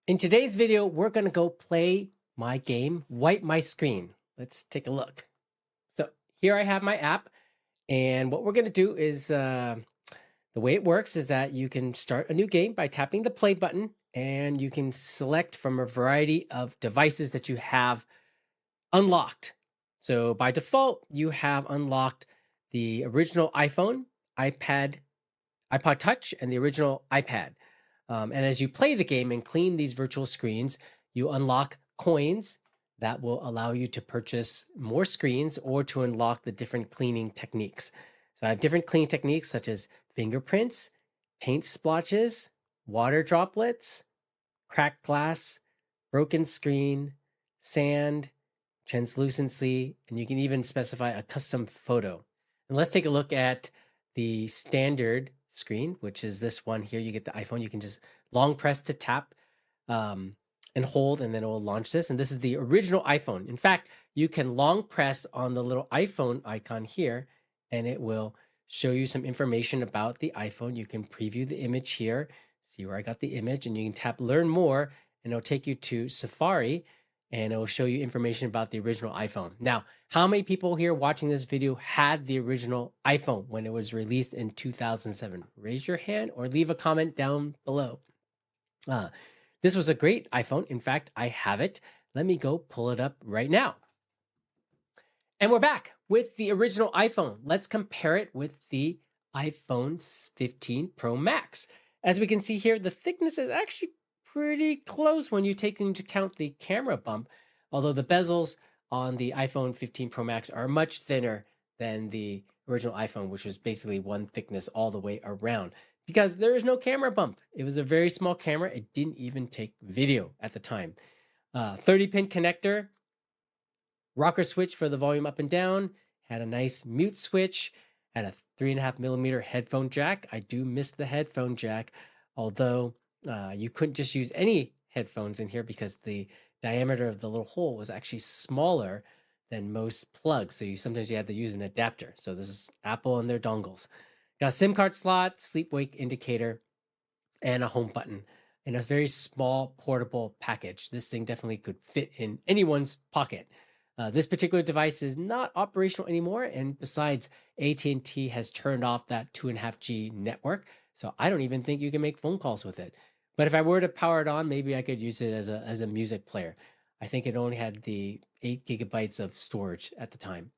In today's video, we're going to go play my game, Wipe My Screen. Let's take a look. So here I have my app, and what we're going to do is the way it works is that you can start a new game by tapping the play button, and you can select from a variety of devices that you have unlocked. So by default, you have unlocked the original iPhone, iPod Touch, and the original iPad. And as you play the game and clean these virtual screens, you unlock coins that will allow you to purchase more screens or to unlock the different cleaning techniques. So I have different cleaning techniques such as fingerprints, paint splotches, water droplets, cracked glass, broken screen, sand, translucency, and you can even specify a custom photo. And let's take a look at the standard screen, which is this one here. You get the iPhone. You can just long press to tap and hold, and then it will launch this. And this is the original iPhone. In fact, you can long press on the little iPhone icon here, and it will show you some information about the iPhone. You can preview the image here, see where I got the image, and you can tap Learn More, and it'll take you to Safari, and it will show you information about the original iPhone. Now, how many people here watching this video had the original iPhone when it was released in 2007? Raise your hand or leave a comment down below. This was a great iPhone. In fact, I have it. Let me go pull it up right now. And we're back with the original iPhone. Let's compare it with the iPhone 15 Pro Max. As we can see here, the thickness is actually pretty close when you take into account the camera bump, although the bezels on the iPhone 15 Pro Max are much thinner than the original iPhone, which was basically one thickness all the way around because there is no camera bump. It was a very small camera. It didn't even take video at the time. 30-pin connector, rocker switch for the volume up and down, had a nice mute switch, had a 3.5mm headphone jack. I do miss the headphone jack, although you couldn't just use any headphones in here because the diameter of the little hole was actually smaller than most plugs. So sometimes you had to use an adapter. So this is Apple and their dongles. Got a SIM card slot, sleep wake indicator, and a home button in a very small portable package. This thing definitely could fit in anyone's pocket. This particular device is not operational anymore, and besides, AT&T has turned off that 2.5G network, so I don't even think you can make phone calls with it. But if I were to power it on, maybe I could use it as a music player. I think it only had the 8 gigabytes of storage at the time.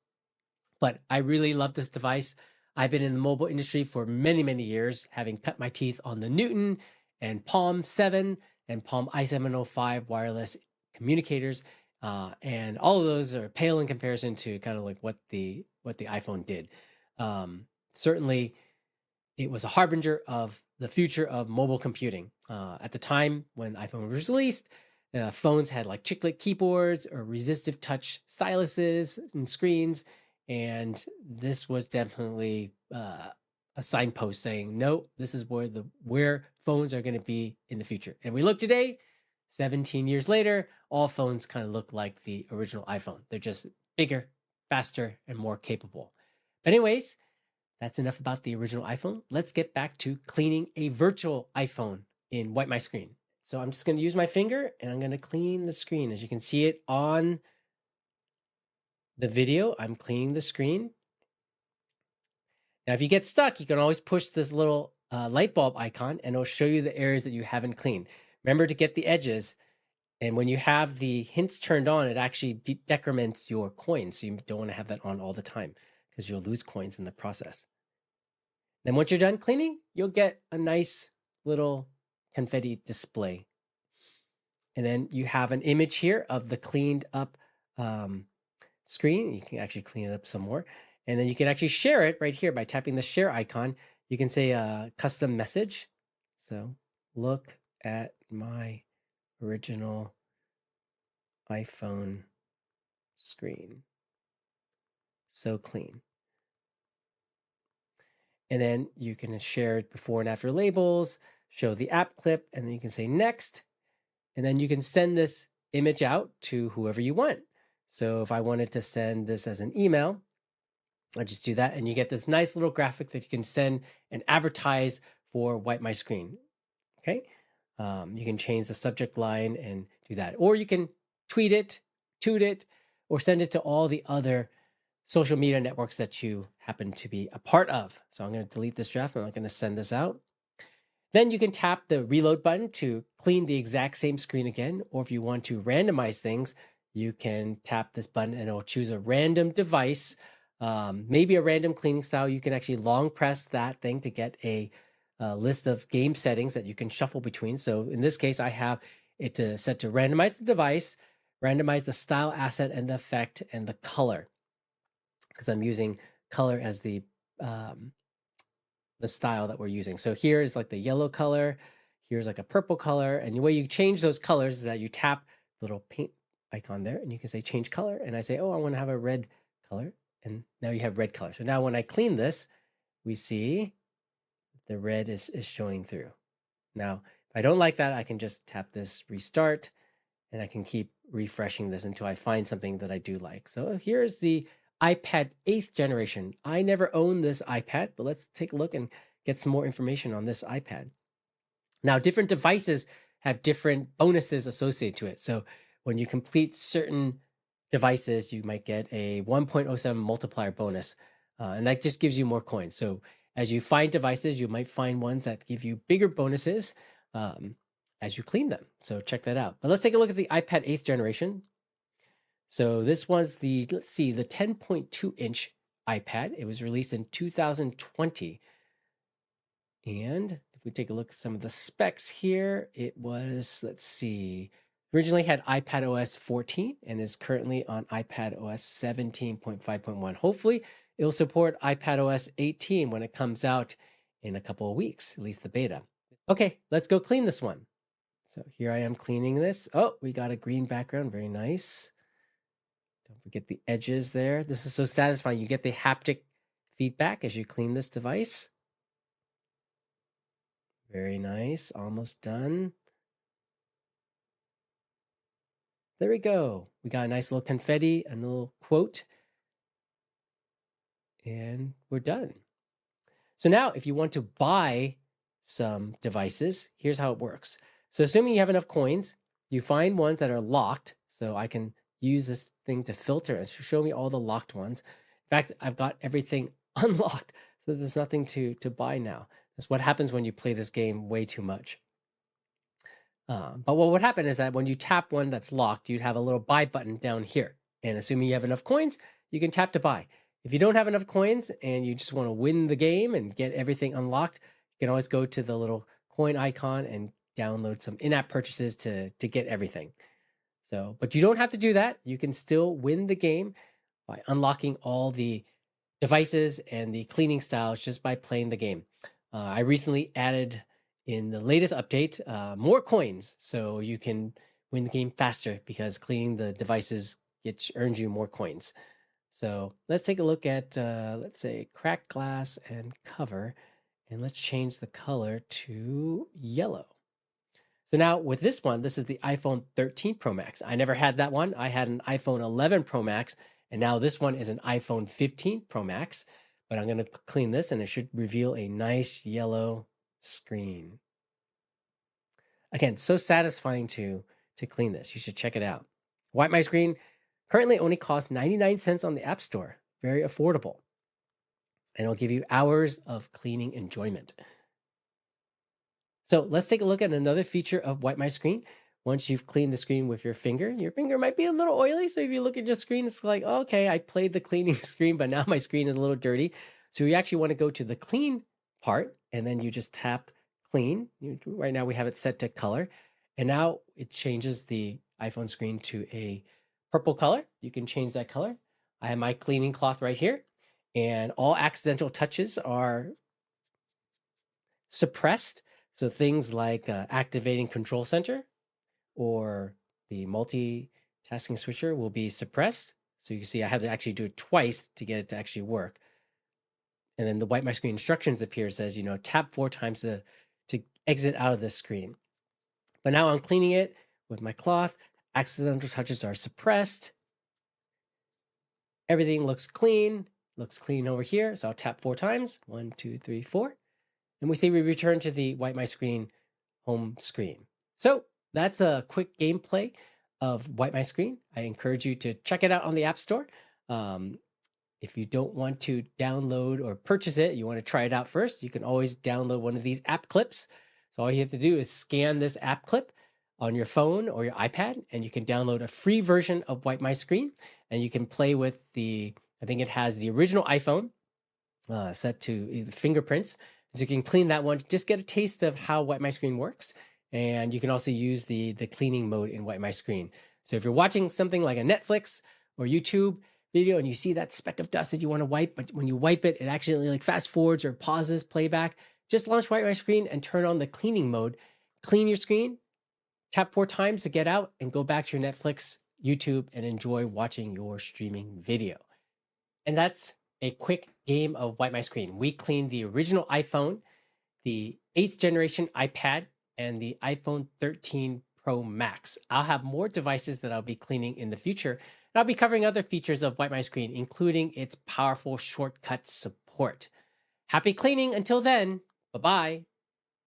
But I really love this device. I've been in the mobile industry for many, many years, having cut my teeth on the Newton and Palm 7 and Palm i705 wireless communicators. And all of those are pale in comparison to kind of like what the iPhone did. Certainly, it was a harbinger of the future of mobile computing. At the time when iPhone was released, phones had like chiclet keyboards or resistive touch styluses and screens, and this was definitely a signpost saying, no, this is where phones are going to be in the future. And we look today, 17 years later, all phones kind of look like the original iPhone. They're just bigger, faster, and more capable. But anyways, that's enough about the original iPhone. Let's get back to cleaning a virtual iPhone in Wipe My Screen. So I'm just going to use my finger and I'm going to clean the screen. As you can see it on the video, I'm cleaning the screen. Now, if you get stuck, you can always push this little light bulb icon and it'll show you the areas that you haven't cleaned. Remember to get the edges. And when you have the hints turned on, it actually decrements your coins. So you don't want to have that on all the time because you'll lose coins in the process. Then once you're done cleaning, you'll get a nice little confetti display. And then you have an image here of the cleaned up screen. You can actually clean it up some more. And then you can actually share it right here by tapping the share icon. You can say a custom message. So look at my original iPhone screen. So clean. And then you can share before and after labels, show the app clip, and then you can say next. And then you can send this image out to whoever you want. So if I wanted to send this as an email, I just do that, and you get this nice little graphic that you can send and advertise for Wipe My Screen. Okay. You can change the subject line and do that. Or you can tweet it, toot it, or send it to all the other social media networks that you happen to be a part of. So I'm going to delete this draft. I'm not going to send this out. Then you can tap the reload button to clean the exact same screen again. Or if you want to randomize things, you can tap this button and it'll choose a random device, maybe a random cleaning style. You can actually long press that thing to get a list of game settings that you can shuffle between. So in this case, I have it set to randomize the device, randomize the style, asset, and the effect, and the color, because I'm using color as the style that we're using. So here is like the yellow color, here's like a purple color, and the way you change those colors is that you tap the little paint icon there, and you can say change color, and I say, oh, I want to have a red color, and now you have red color. So now when I clean this, we see the red is showing through. Now, if I don't like that, I can just tap this restart, and I can keep refreshing this until I find something that I do like. So here's the iPad 8th generation. I never owned this iPad, but let's take a look and get some more information on this iPad. Now, different devices have different bonuses associated to it. So when you complete certain devices, you might get a 1.07 multiplier bonus, and that just gives you more coins. So as you find devices, you might find ones that give you bigger bonuses as you clean them. So check that out. But let's take a look at the iPad 8th generation. So this was the 10.2 inch iPad. It was released in 2020. And if we take a look at some of the specs here, it was, let's see, originally had iPad OS 14 and is currently on iPad OS 17.5.1. Hopefully, it'll support iPad OS 18 when it comes out in a couple of weeks, at least the beta. Okay, let's go clean this one. So here I am cleaning this. Oh, we got a green background. Very nice. Don't forget the edges there. This is so satisfying. You get the haptic feedback as you clean this device. Very nice. Almost done. There we go. We got a nice little confetti, a little quote, and we're done. So now if you want to buy some devices, here's how it works. So assuming you have enough coins, you find ones that are locked. So I can use this thing to filter and show me all the locked ones. In fact, I've got everything unlocked, so there's nothing to buy now. That's what happens when you play this game way too much. But what would happen is that when you tap one that's locked, you'd have a little buy button down here. And assuming you have enough coins, you can tap to buy. If you don't have enough coins and you just want to win the game and get everything unlocked, you can always go to the little coin icon and download some in-app purchases to get everything. So, but you don't have to do that. You can still win the game by unlocking all the devices and the cleaning styles just by playing the game. I recently added in the latest update more coins, so you can win the game faster because cleaning the devices earns you more coins. So let's take a look at, let's say, cracked glass and cover, and let's change the color to yellow. So now with this one, this is the iPhone 13 Pro Max. I never had that one. I had an iPhone 11 Pro Max, and now this one is an iPhone 15 Pro Max. But I'm going to clean this, and it should reveal a nice yellow screen. Again, so satisfying to clean this. You should check it out. Wipe My Screen currently only costs 99 cents on the App Store. Very affordable. And it'll give you hours of cleaning enjoyment. So let's take a look at another feature of Wipe My Screen. Once you've cleaned the screen with your finger might be a little oily. So if you look at your screen, it's like, okay, I played the cleaning screen, but now my screen is a little dirty. So you actually want to go to the clean part, and then you just tap clean. Right now we have it set to color. And now it changes the iPhone screen to a purple color. You can change that color. I have my cleaning cloth right here, and all accidental touches are suppressed. So things like activating Control Center or the multitasking switcher will be suppressed. So you can see I have to actually do it twice to get it to actually work. And then the Wipe My Screen instructions appear, says, tap 4 times to exit out of this screen. But now I'm cleaning it with my cloth. Accidental touches are suppressed. Everything looks clean over here. So I'll tap 4 times, 1, 2, 3, 4. And we see we return to the Wipe My Screen home screen. So that's a quick gameplay of Wipe My Screen. I encourage you to check it out on the App Store. Um, if you don't want to download or purchase it, you want to try it out first, you can always download one of these app clips. So all you have to do is scan this app clip on your phone or your iPad, and you can download a free version of Wipe My Screen, and you can play with I think it has the original iPhone set to the fingerprints. So you can clean that one, just get a taste of how Wipe My Screen works. And you can also use the cleaning mode in Wipe My Screen. So if you're watching something like a Netflix or YouTube video and you see that speck of dust that you want to wipe, but when you wipe it, it actually like fast forwards or pauses playback, just launch Wipe My Screen and turn on the cleaning mode. Clean your screen, tap 4 times to get out, and go back to your Netflix, YouTube, and enjoy watching your streaming video. And that's a quick game of Wipe My Screen. We cleaned the original iPhone, the 8th generation iPad, and the iPhone 13 Pro Max. I'll have more devices that I'll be cleaning in the future. And I'll be covering other features of Wipe My Screen, including its powerful shortcut support. Happy cleaning until then. Bye-bye.